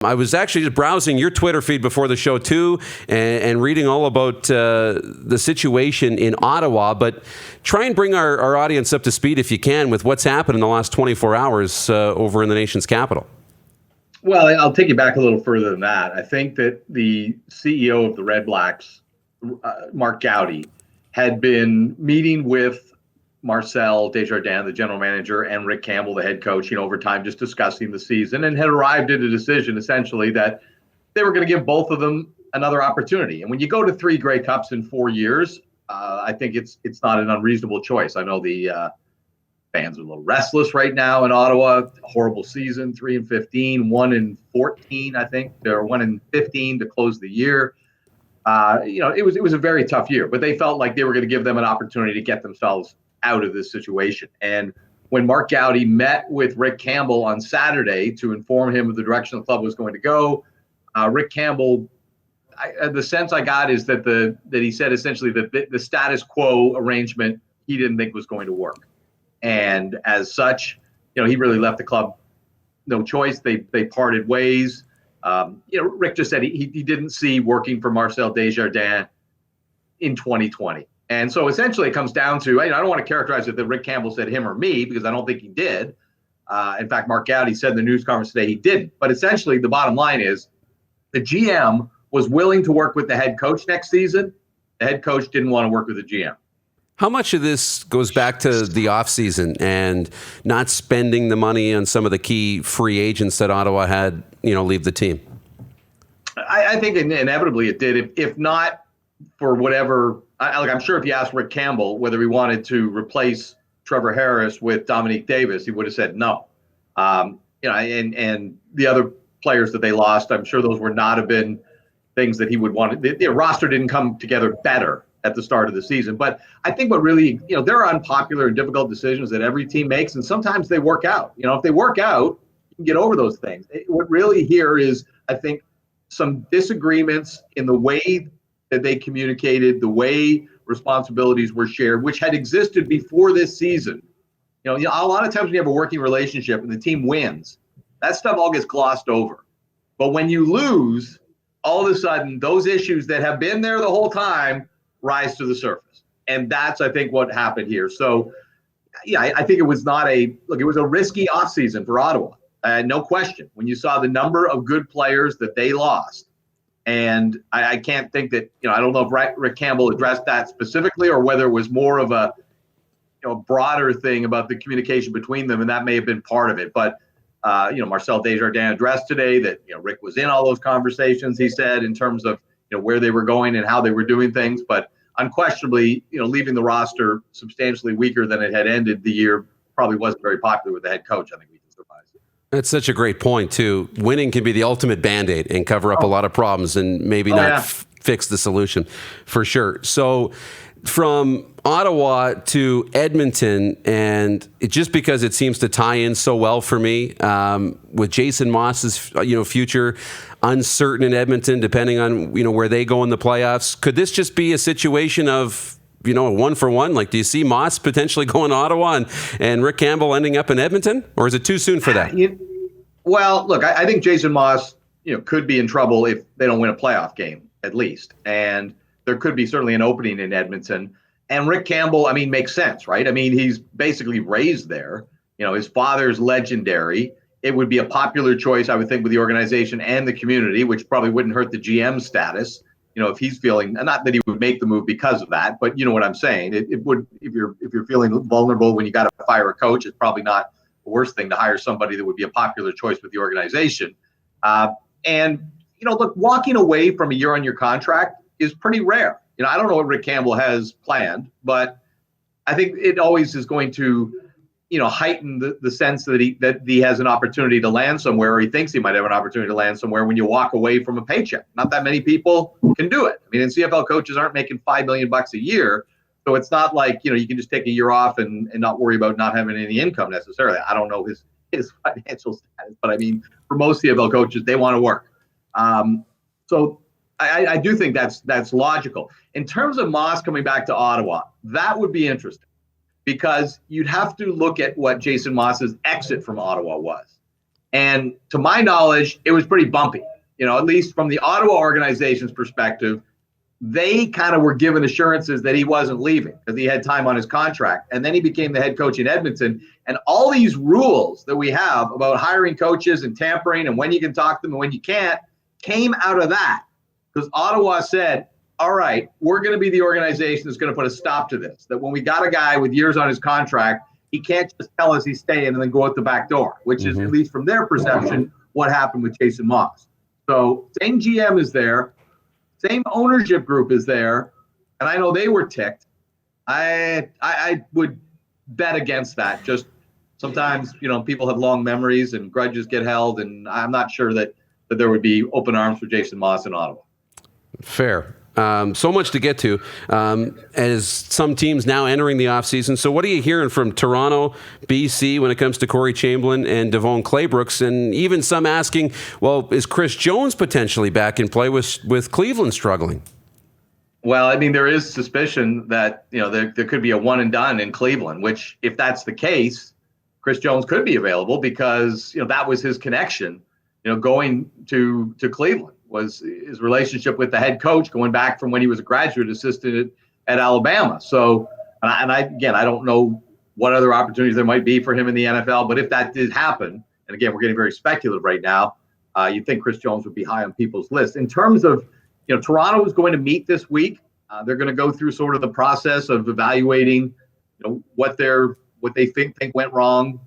I was actually just browsing your Twitter feed before the show, too, and reading all about the situation in Ottawa. But try and bring our audience up to speed, if you can, with what's happened in the last 24 hours over in the nation's capital. Well, I'll take you back a little further than that. I think that the CEO of the Redblacks, Mark Gowdy, had been meeting with Marcel Desjardins, the general manager, and Rick Campbell, the head coach, over time, just discussing the season, and had arrived at a decision essentially that they were going to give both of them another opportunity. And when you go to 3 Grey Cups in 4 years, I think it's not an unreasonable choice. I know the fans are a little restless right now in Ottawa. Horrible season, 3-15, 1-14, I think. They're 1-15 to close the year. It was a very tough year, but they felt like they were going to give them an opportunity to get themselves out of this situation. And when Mark Gowdy met with Rick Campbell on Saturday to inform him of the direction the club was going to go, Rick Campbell, the sense I got is that he said essentially that the status quo arrangement he didn't think was going to work. And as such, he really left the club no choice. They parted ways. Rick just said he didn't see working for Marcel Desjardins in 2020. And so essentially it comes down to, I don't want to characterize it that Rick Campbell said him or me, because I don't think he did. In fact, Mark Gowdy said in the news conference today he didn't. But essentially the bottom line is the GM was willing to work with the head coach next season. The head coach didn't want to work with the GM. How much of this goes back to the offseason and not spending the money on some of the key free agents that Ottawa had, leave the team? I think inevitably it did. If not for whatever, I'm sure if you asked Rick Campbell whether he wanted to replace Trevor Harris with Dominique Davis, he would have said no. And the other players that they lost, I'm sure those would not have been things that he would want. The roster didn't come together better at the start of the season. But I think what really, there are unpopular and difficult decisions that every team makes, and sometimes they work out. If they work out, you can get over those things. What really here is, I think, some disagreements in the way that they communicated, the way responsibilities were shared, which had existed before this season. A lot of times when you have a working relationship and the team wins, that stuff all gets glossed over. But when you lose, all of a sudden, those issues that have been there the whole time rise to the surface. And that's, I think, what happened here. So, I think it was it was a risky offseason for Ottawa. No question. When you saw the number of good players that they lost, and I can't think that, I don't know if Rick Campbell addressed that specifically or whether it was more of a broader thing about the communication between them, and that may have been part of it. But, Marcel Desjardins addressed today that, Rick was in all those conversations, he said, in terms of, where they were going and how they were doing things. But unquestionably, leaving the roster substantially weaker than it had ended the year probably wasn't very popular with the head coach. I think we can survive. That's such a great point, too. Winning can be the ultimate Band-Aid and cover up a lot of problems and maybe fix the solution, for sure. So from Ottawa to Edmonton, and just because it seems to tie in so well for me, with Jason Maas's future uncertain in Edmonton, depending on where they go in the playoffs, could this just be a situation of a 1-for-1? Like, do you see Maas potentially going to Ottawa and Rick Campbell ending up in Edmonton, or is it too soon for that? Well, look, I think Jason Maas, could be in trouble if they don't win a playoff game, at least. And there could be certainly an opening in Edmonton. And Rick Campbell, makes sense, right? He's basically raised there. His father's legendary. It would be a popular choice, I would think, with the organization and the community, which probably wouldn't hurt the GM status. If he's feeling, not that he would make the move because of that, but you know what I'm saying. It would, if you're feeling vulnerable when you got to fire a coach, it's probably not the worst thing to hire somebody that would be a popular choice with the organization. Look, walking away from a year on your contract is pretty rare. I don't know what Rick Campbell has planned, but I think it always is going to, heighten the sense that he has an opportunity to land somewhere, or he thinks he might have an opportunity to land somewhere when you walk away from a paycheck. Not that many people can do it. And CFL coaches aren't making $5 million a year. So it's not like, you can just take a year off and not worry about not having any income necessarily. I don't know his financial status, but for most CFL coaches, they want to work. So I do think that's logical. In terms of Maas coming back to Ottawa, that would be interesting, because you'd have to look at what Jason Maas's exit from Ottawa was. And to my knowledge, it was pretty bumpy. At least from the Ottawa organization's perspective, they kind of were given assurances that he wasn't leaving because he had time on his contract. And then he became the head coach in Edmonton. And all these rules that we have about hiring coaches and tampering and when you can talk to them and when you can't came out of that, because Ottawa said, all right, we're going to be the organization that's going to put a stop to this. That when we got a guy with years on his contract, he can't just tell us he's staying and then go out the back door, which is, at least from their perception, what happened with Jason Maas. So same GM is there. Same ownership group is there, and I know they were ticked. I would bet against that. Just sometimes, people have long memories and grudges get held, and I'm not sure that there would be open arms for Jason Maas in Ottawa. Fair. So much to get to as some teams now entering the offseason. So what are you hearing from Toronto, BC when it comes to Corey Chamberlain and Devon Claybrooks? And even some asking, well, is Chris Jones potentially back in play with Cleveland struggling? Well, I mean, there is suspicion that, there could be a one and done in Cleveland, which if that's the case, Chris Jones could be available because, that was his connection, going to Cleveland. Was his relationship with the head coach going back from when he was a graduate assistant at Alabama. So, and I don't know what other opportunities there might be for him in the NFL, but if that did happen, and again, we're getting very speculative right now, you'd think Chris Jones would be high on people's list. In terms of, Toronto is going to meet this week. They're going to go through sort of the process of evaluating, what they think went wrong,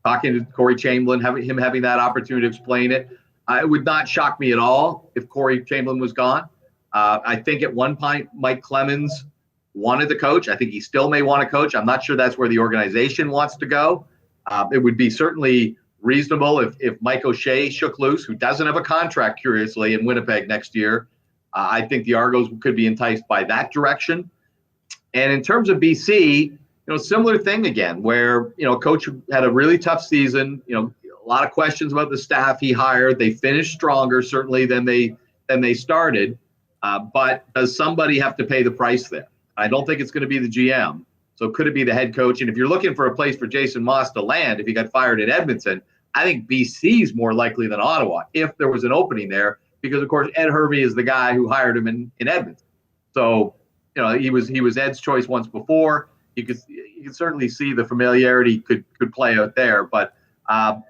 talking to Corey Chamberlain, having that opportunity to explain it. It would not shock me at all if Corey Chamberlain was gone. I think at one point Mike Clemens wanted to coach. I think he still may want to coach. I'm not sure that's where the organization wants to go. It would be certainly reasonable if Mike O'Shea shook loose, who doesn't have a contract, curiously, in Winnipeg next year. I think the Argos could be enticed by that direction. And in terms of BC, similar thing again, where, a coach had a really tough season, a lot of questions about the staff he hired. They finished stronger, certainly, than they started. But does somebody have to pay the price there? I don't think it's going to be the GM. So could it be the head coach? And if you're looking for a place for Jason Maas to land, if he got fired in Edmonton, I think BC is more likely than Ottawa if there was an opening there, because, of course, Ed Hervey is the guy who hired him in Edmonton. So, he was Ed's choice once before. You could certainly see the familiarity could play out there. But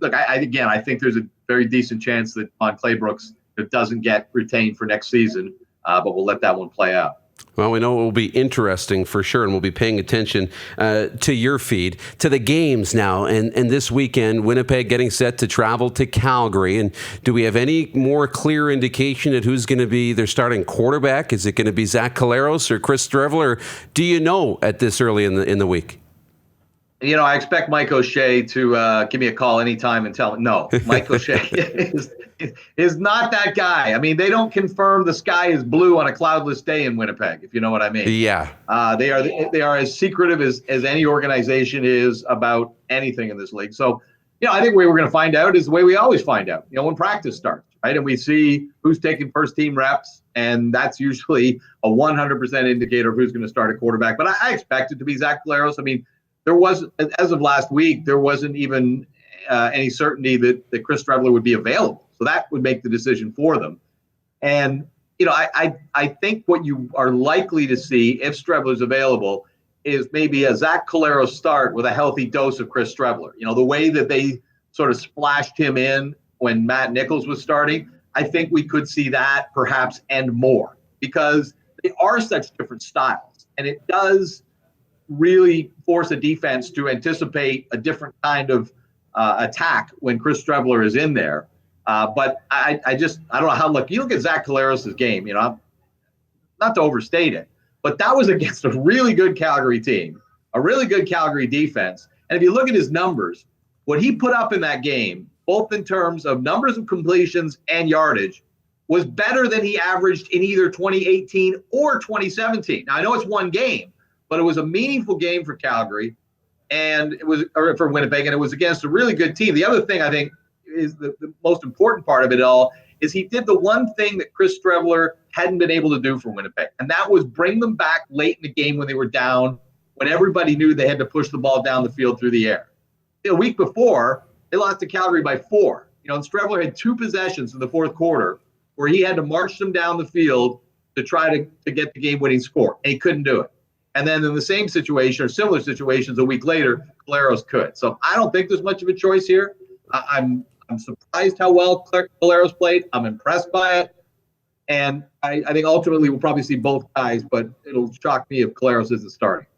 look, I think there's a very decent chance that on Claybrooks doesn't get retained for next season, but we'll let that one play out. Well, we know it will be interesting for sure, and we'll be paying attention to your feed, to the games now. And this weekend, Winnipeg getting set to travel to Calgary. And do we have any more clear indication at who's going to be their starting quarterback? Is it going to be Zach Collaros or Chris Streveler? Do you know at this early in the week? I expect Mike O'Shea to give me a call anytime and tell me, no, Mike O'Shea is not that guy. I mean, they don't confirm the sky is blue on a cloudless day in Winnipeg, if you know what I mean. Yeah. They are as secretive as any organization is about anything in this league. So, I think the way we're going to find out is the way we always find out, when practice starts, right? And we see who's taking first team reps, and that's usually a 100% indicator of who's going to start a quarterback. But I expect it to be Zach Collaros. I mean, there was, as of last week, there wasn't even any certainty that Chris Streveler would be available. So that would make the decision for them. And, I think what you are likely to see if Streveler's available is maybe a Zach Collaros start with a healthy dose of Chris Streveler. The way that they sort of splashed him in when Matt Nichols was starting, I think we could see that perhaps and more, because they are such different styles. And it does really force a defense to anticipate a different kind of attack when Chris Streveler is in there. But I don't know how, look, you look at Zach Collaros' game, not to overstate it, but that was against a really good Calgary team, a really good Calgary defense. And if you look at his numbers, what he put up in that game, both in terms of numbers of completions and yardage, was better than he averaged in either 2018 or 2017. Now, I know it's one game, but it was a meaningful game for Calgary, or for Winnipeg, and it was against a really good team. The other thing I think is the most important part of it all is he did the one thing that Chris Streveler hadn't been able to do for Winnipeg, and that was bring them back late in the game when they were down, when everybody knew they had to push the ball down the field through the air. The week before, They lost to Calgary by 4. And Streveler had 2 possessions in the fourth quarter where he had to march them down the field to try to get the game-winning score, and he couldn't do it. And then in the same situation or similar situations a week later, Collaros could. So I don't think there's much of a choice here. I'm surprised how well Collaros played. I'm impressed by it. And I think ultimately we'll probably see both guys, but it'll shock me if Collaros isn't starting.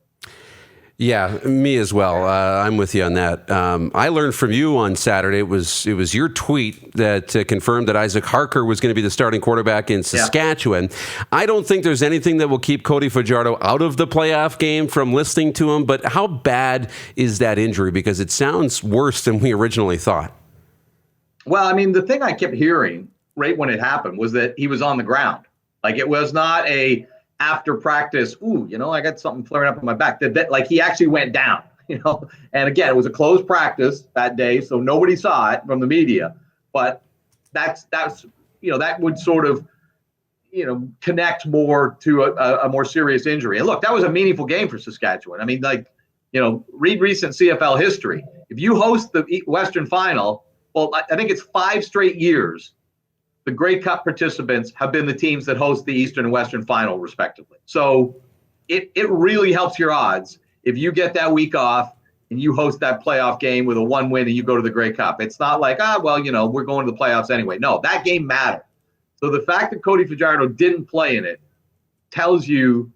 Yeah, me as well. I'm with you on that. I learned from you on Saturday. It was your tweet that confirmed that Isaac Harker was going to be the starting quarterback in Saskatchewan. Yeah. I don't think there's anything that will keep Cody Fajardo out of the playoff game from listening to him, but how bad is that injury? Because it sounds worse than we originally thought. Well, I mean, the thing I kept hearing right when it happened was that he was on the ground. Like, it was not a after practice, I got something flaring up in my back. That like he actually went down, And again, it was a closed practice that day, so nobody saw it from the media. But that's that would sort of, connect more to a more serious injury. And look, that was a meaningful game for Saskatchewan. I mean, read recent CFL history. If you host the Western Final, well, I think it's 5 straight years the Grey Cup participants have been the teams that host the Eastern and Western Final, respectively. So it really helps your odds if you get that week off and you host that playoff game with a 1 win and you go to the Grey Cup. It's not like, we're going to the playoffs anyway. No, that game mattered. So the fact that Cody Fajardo didn't play in it tells you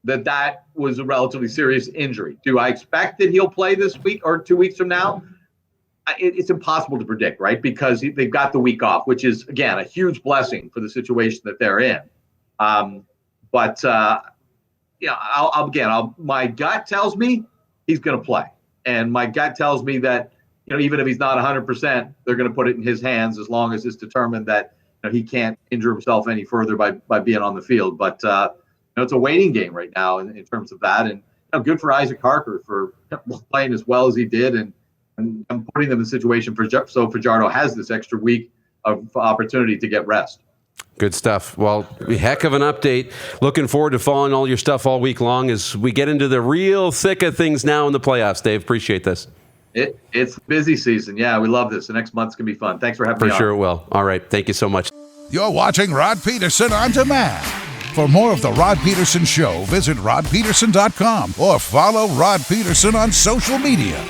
that was a relatively serious injury. Do I expect that he'll play this week or 2 weeks from now? It's impossible to predict, right? Because they've got the week off, which is, again, a huge blessing for the situation that they're in. My gut tells me he's going to play. And my gut tells me that, even if he's not 100%, they're going to put it in his hands as long as it's determined that he can't injure himself any further by being on the field. But, it's a waiting game right now in terms of that. And good for Isaac Harker for playing as well as he did. And I'm putting them in a situation so Fajardo has this extra week of opportunity to get rest. Good stuff. Well, heck of an update. Looking forward to following all your stuff all week long as we get into the real thick of things now in the playoffs. Dave, appreciate this. It's busy season. Yeah, we love this. The next month's going to be fun. Thanks for having me on. For sure it will. All right. Thank you so much. You're watching Rod Pedersen on demand. For more of The Rod Pedersen Show, visit rodpedersen.com or follow Rod Pedersen on social media.